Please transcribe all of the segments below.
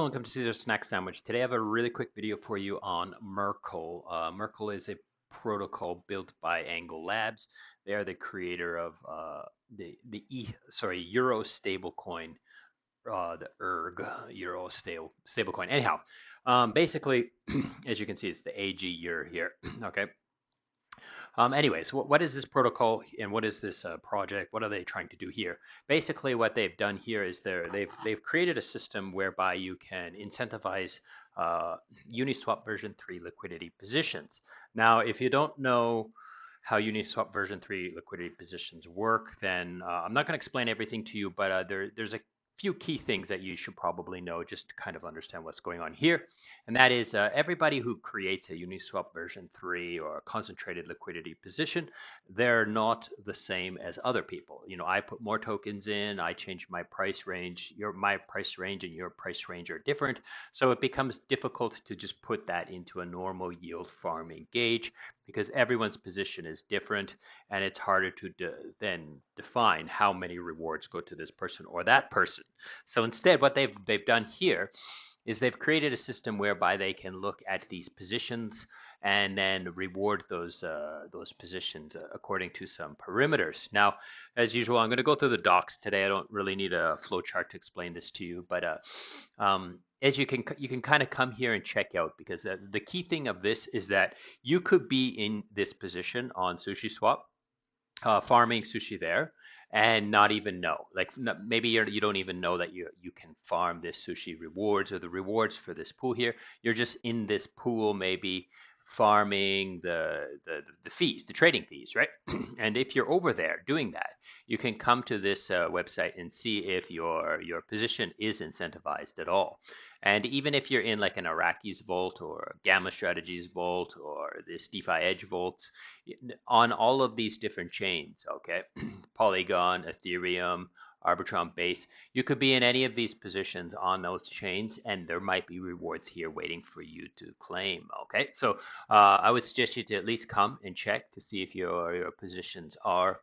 Hello, welcome to Caesar Snack Sandwich. Today I have a really quick video for you on MERKL. MERKL is a protocol built by Angle Labs. They are the creator of Euro stablecoin, the ERG Euro stablecoin. Anyhow, basically, as you can see, it's the AG here. Okay. Anyways, what is this protocol and what is this project? What are they trying to do here? Basically, what they've done here is they've created a system whereby you can incentivize Uniswap version 3 liquidity positions. Now, if you don't know how Uniswap version 3 liquidity positions work, then I'm not going to explain everything to you, but there's a few key things that you should probably know just to kind of understand what's going on here. And that is everybody who creates a Uniswap version 3 or a concentrated liquidity position, they're not the same as other people. You know, I put more tokens in, I change my price range, my price range and your price range are different. So it becomes difficult to just put that into a normal yield farming gauge because everyone's position is different and it's harder to then define how many rewards go to this person or that person. So instead, what they've done here is they've created a system whereby they can look at these positions and then reward those positions according to some parameters. Now, as usual, I'm going to go through the docs today. I don't really need a flow chart to explain this to you, but as you can kind of come here and check out, because the key thing of this is that you could be in this position on SushiSwap, farming sushi there, and not even know. Like maybe you don't even know that you can farm this sushi rewards or the rewards for this pool here. You're just in this pool, maybe farming the fees, the trading fees, right? And if you're over there doing that, you can come to this website and see if your position is incentivized at all. And even if you're in like an Iraqi's vault or Gamma Strategies vault or this DeFi Edge vaults, on all of these different chains, okay, Polygon, Ethereum, Arbitrum Base, you could be in any of these positions on those chains, and there might be rewards here waiting for you to claim. Okay, so I would suggest you to at least come and check to see if your positions are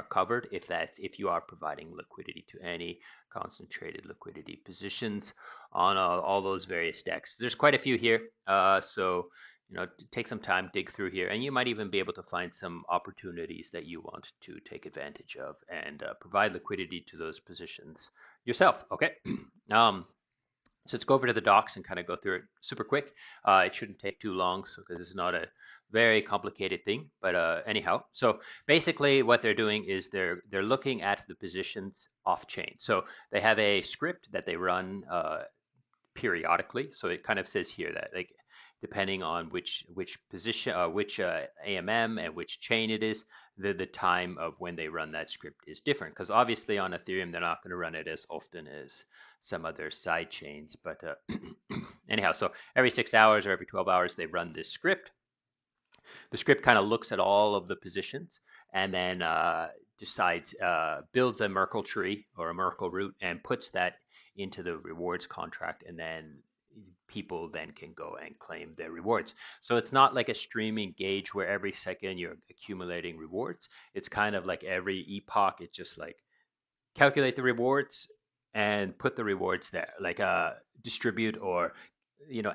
covered, if you are providing liquidity to any concentrated liquidity positions on all those various decks. There's quite a few here, so you know, take some time, dig through here, and you might even be able to find some opportunities that you want to take advantage of and provide liquidity to those positions yourself. Okay. So let's go over to the docs and kind of go through it super quick. It shouldn't take too long, so because it's not a very complicated thing. But anyhow, so basically what they're doing is they're looking at the positions off chain. So they have a script that they run periodically. So it kind of says here that like depending on which position, which AMM and which chain it is, the time of when they run that script is different. Because obviously on Ethereum, they're not going to run it as often as some other side chains. But anyhow, so every 6 hours or every 12 hours, they run this script. The script kind of looks at all of the positions and then decides, builds a MERKL tree or a MERKL root and puts that into the rewards contract, and then people then can go and claim their rewards. So it's not like a streaming gauge where every second you're accumulating rewards. It's kind of like every epoch, it's just like calculate the rewards and put the rewards there, like distribute or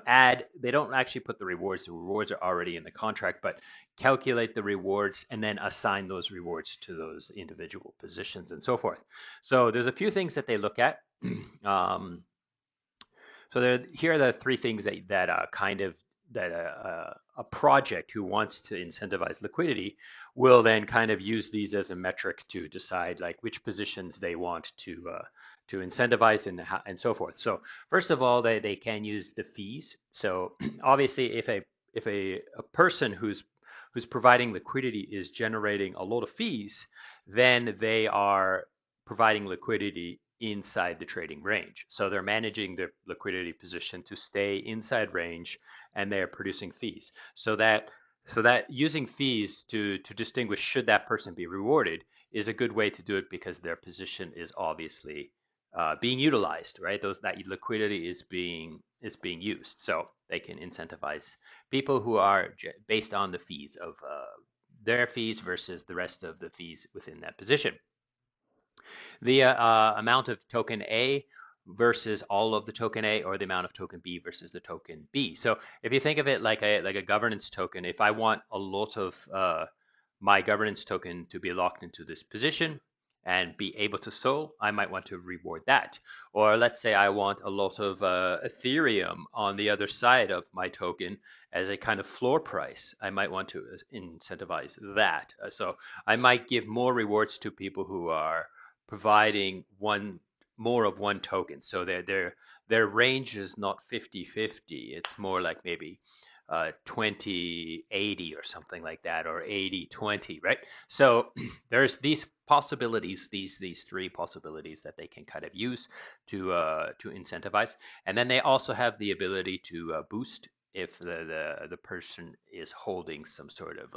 add. They don't actually put the rewards are already in the contract, but calculate the rewards and then assign those rewards to those individual positions and so forth. So there's a few things that they look at. So here are the three things that a project who wants to incentivize liquidity will then kind of use these as a metric to decide like which positions they want to incentivize and so forth. So first of all, they can use the fees. So obviously, if a person who's providing liquidity is generating a lot of fees, then they are providing liquidity inside the trading range. So they're managing their liquidity position to stay inside range, and they're producing fees. So that using fees to distinguish should that person be rewarded is a good way to do it, because their position is obviously being utilized, right? That liquidity is being used, so they can incentivize people who are based on the fees of their fees versus the rest of the fees within that position. The amount of token A versus all of the token A, or the amount of token B versus the token B. So if you think of it like a governance token, if I want a lot of my governance token to be locked into this position and be able to sell, I might want to reward that. Or let's say I want a lot of Ethereum on the other side of my token as a kind of floor price. I might want to incentivize that. So I might give more rewards to people who are providing more of one token. So their range is not 50-50. It's more like maybe 20-80 or something like that, or 80-20, right? So there's these possibilities, these three possibilities that they can kind of use to incentivize, and then they also have the ability to boost if the person is holding some sort of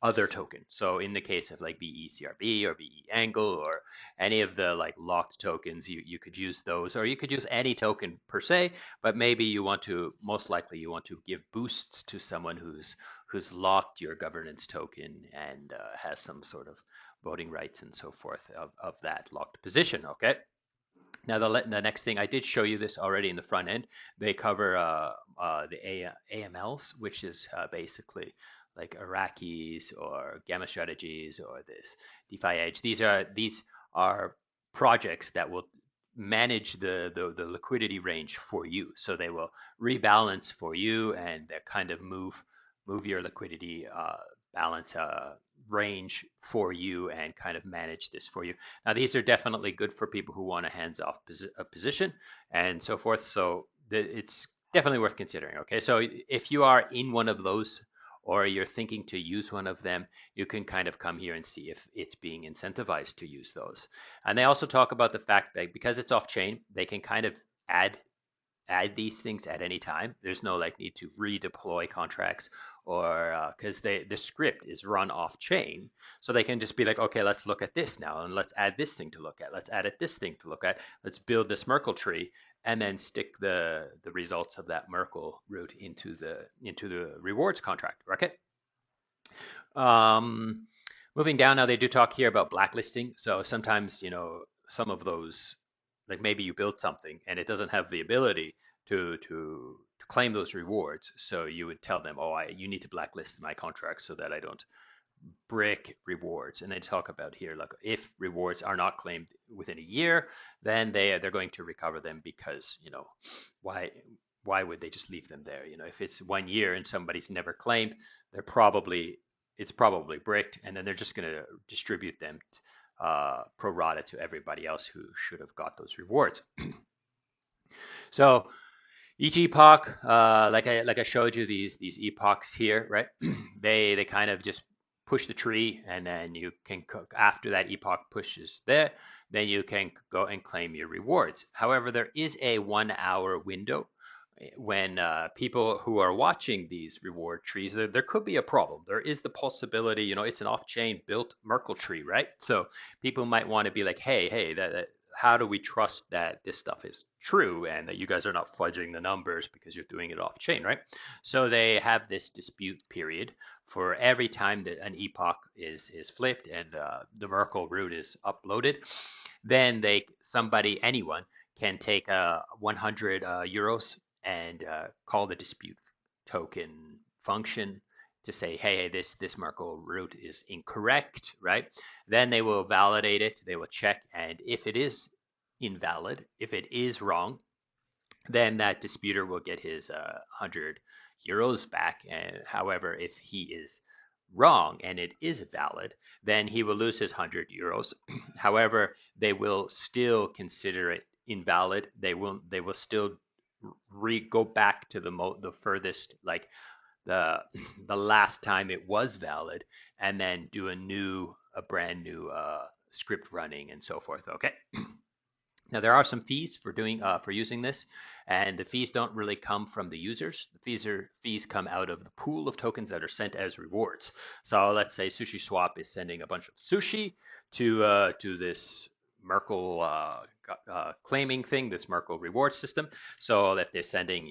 other token. So in the case of like BECRB or BE Angle or any of the like locked tokens, you could use those, or you could use any token per se, but maybe you want to, most likely you want to give boosts to someone who's locked your governance token and has some sort of voting rights and so forth of that locked position. Okay. Now the next thing, I did show you this already in the front end. They cover the AMLs, which is basically like Iraqis or Gamma Strategies or this DeFi Edge. These are projects that will manage the liquidity range for you. So they will rebalance for you, and they kind of move your liquidity balance range for you and kind of manage this for you. Now, these are definitely good for people who want a hands-off position and so forth. So it's definitely worth considering. Okay, so if you are in one of those, or you're thinking to use one of them, you can kind of come here and see if it's being incentivized to use those. And they also talk about the fact that because it's off-chain, they can kind of add these things at any time. There's no like need to redeploy contracts, or because the script is run off chain, so they can just be like, okay, let's look at this now, and let's add this thing to look at. Let's add this thing to look at. Let's build this MERKL tree, and then stick the results of that MERKL route into the rewards contract. Okay. Um, Moving down now, they do talk here about blacklisting. So sometimes, some of those, like maybe you build something and it doesn't have the ability to claim those rewards. So you would tell them, oh, you need to blacklist my contract so that I don't break rewards. And they talk about here, like if rewards are not claimed within a year, then they're going to recover them, because why would they just leave them there? If it's 1 year and somebody's never claimed, it's probably bricked, and then they're just going to distribute them pro rata to everybody else who should have got those rewards. So each epoch, like I showed you these epochs here, right? They kind of just push the tree, and then you can, after that epoch pushes there, then you can go and claim your rewards. However, there is a 1 hour window when people who are watching these reward trees, there could be a problem. There is the possibility, it's an off-chain built MERKL tree, right? So people might want to be like, hey, how do we trust that this stuff is true and that you guys are not fudging the numbers because you're doing it off-chain, right? So they have this dispute period for every time that an epoch is flipped and the MERKL root is uploaded. Then anyone can take 100 euros and call the dispute token function to say, hey, this MERKL root is incorrect, right? Then they will validate it, they will check, and if it is invalid, if it is wrong, then that disputer will get his 100 euros back. And however, if he is wrong and it is valid, then he will lose his 100 euros. However, they will still consider it invalid. They will still go back to the furthest, like the last time it was valid, and then do a brand new script running and so forth. Okay. Now there are some fees for using this, and the fees don't really come from the users. The fees come out of the pool of tokens that are sent as rewards. So let's say SushiSwap is sending a bunch of sushi to this MERKL claiming thing, this MERKL reward system. So that they're sending,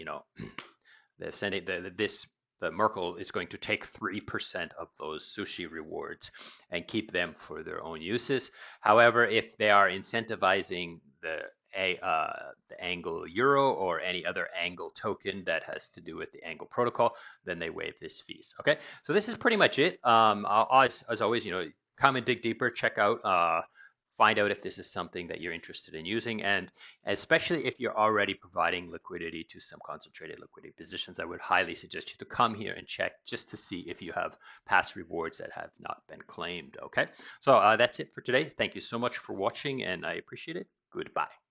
the MERKL is going to take 3% of those sushi rewards and keep them for their own uses. However, if they are incentivizing the the Angle Euro or any other Angle token that has to do with the Angle protocol, then they waive this fees. Okay, so this is pretty much it. As always, come and dig deeper, check out, find out if this is something that you're interested in using, and especially if you're already providing liquidity to some concentrated liquidity positions, I would highly suggest you to come here and check just to see if you have past rewards that have not been claimed. Okay, so that's it for today. Thank you so much for watching, and I appreciate it. Goodbye.